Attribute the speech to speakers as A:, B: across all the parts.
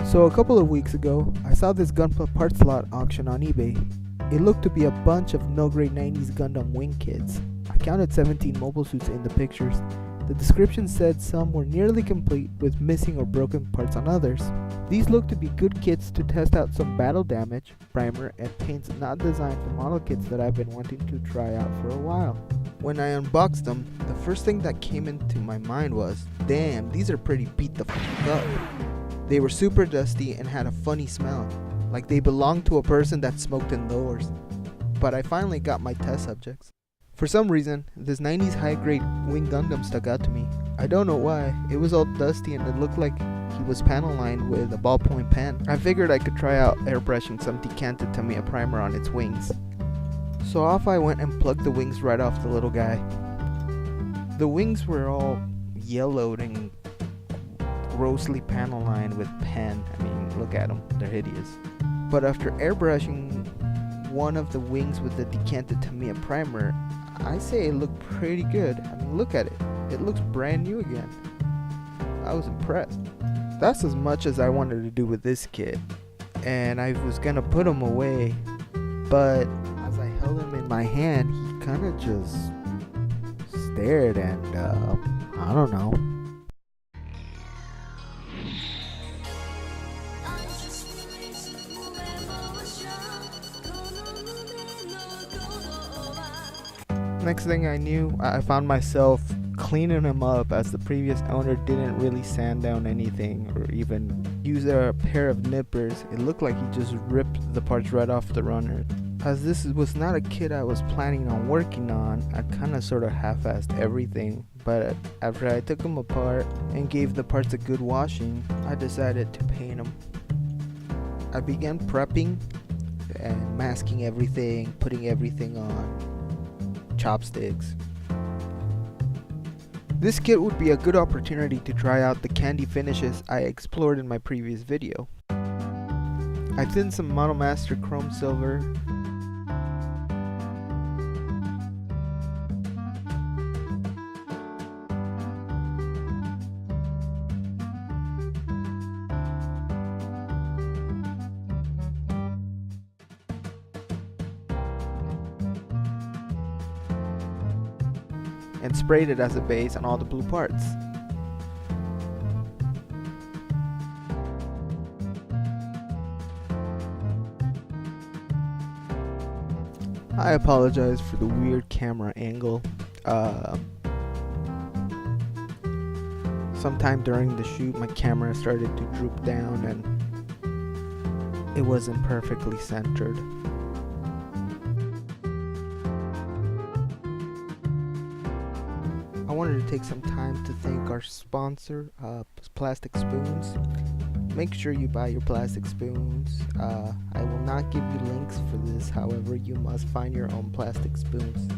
A: So a couple of weeks ago, I saw this Gunpla parts lot auction on eBay. It looked to be a bunch of no-grade 90s Gundam wing kits. I counted 17 mobile suits in the pictures. The description said some were nearly complete with missing or broken parts on others. These looked to be good kits to test out some battle damage, primer, and paints not designed for model kits that I've been wanting to try out for a while. When I unboxed them, the first thing that came into my mind was, damn, these are pretty beat the f*** up. They were super dusty and had a funny smell, like they belonged to a person that smoked indoors. But I finally got my test subjects. For some reason, this 90s high-grade Wing Gundam stuck out to me. I don't know why. It was all dusty and it looked like he was panel lined with a ballpoint pen. I figured I could try out airbrushing some decanted Tamiya primer on its wings. So off I went and plugged the wings right off the little guy. The wings were all yellowed and grossly panel lined with pen. I mean, look at them, they're hideous. But after airbrushing one of the wings with the decanted Tamiya primer, I say it looked pretty good. I mean, look at it. It looks brand new again. I was impressed. That's as much as I wanted to do with this kit. And I was gonna put him away, but as I held him in my hand, he kinda just stared and, I don't know. Next thing I knew, I found myself cleaning him up as the previous owner didn't really sand down anything or even use a pair of nippers. It looked like he just ripped the parts right off the runner. As this was not a kit I was planning on working on, I kinda sorta half-assed everything, but after I took them apart and gave the parts a good washing, I decided to paint them. I began prepping and masking everything, putting everything on chopsticks. This kit would be a good opportunity to try out the candy finishes I explored in my previous video. I thinned some Model Master Chrome Silver, and sprayed it as a base on all the blue parts. I apologize for the weird camera angle. Sometime during the shoot my camera started to droop down and it wasn't perfectly centered. I wanted to take some time to thank our sponsor, Plastic Spoons. Make sure you buy your plastic spoons. I will not give you links for this, however, you must find your own plastic spoons.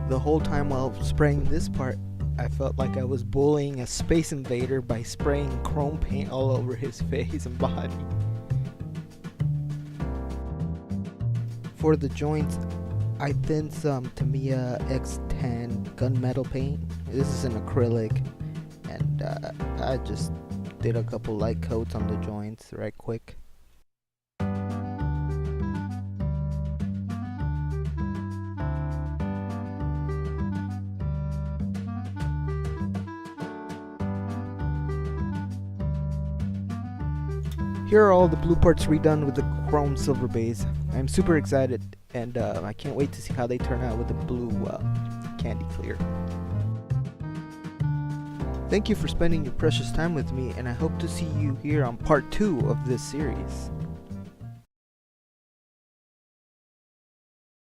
A: The whole time while spraying this part, I felt like I was bullying a space invader by spraying chrome paint all over his face and body. For the joints, I thinned some Tamiya X10 gunmetal paint. This is an acrylic, and I just did a couple light coats on the joints right quick. Here are all the blue parts redone with the chrome silver base. I'm super excited and I can't wait to see how they turn out with the blue candy clear. Thank you for spending your precious time with me, and I hope to see you here on part 2 of this series.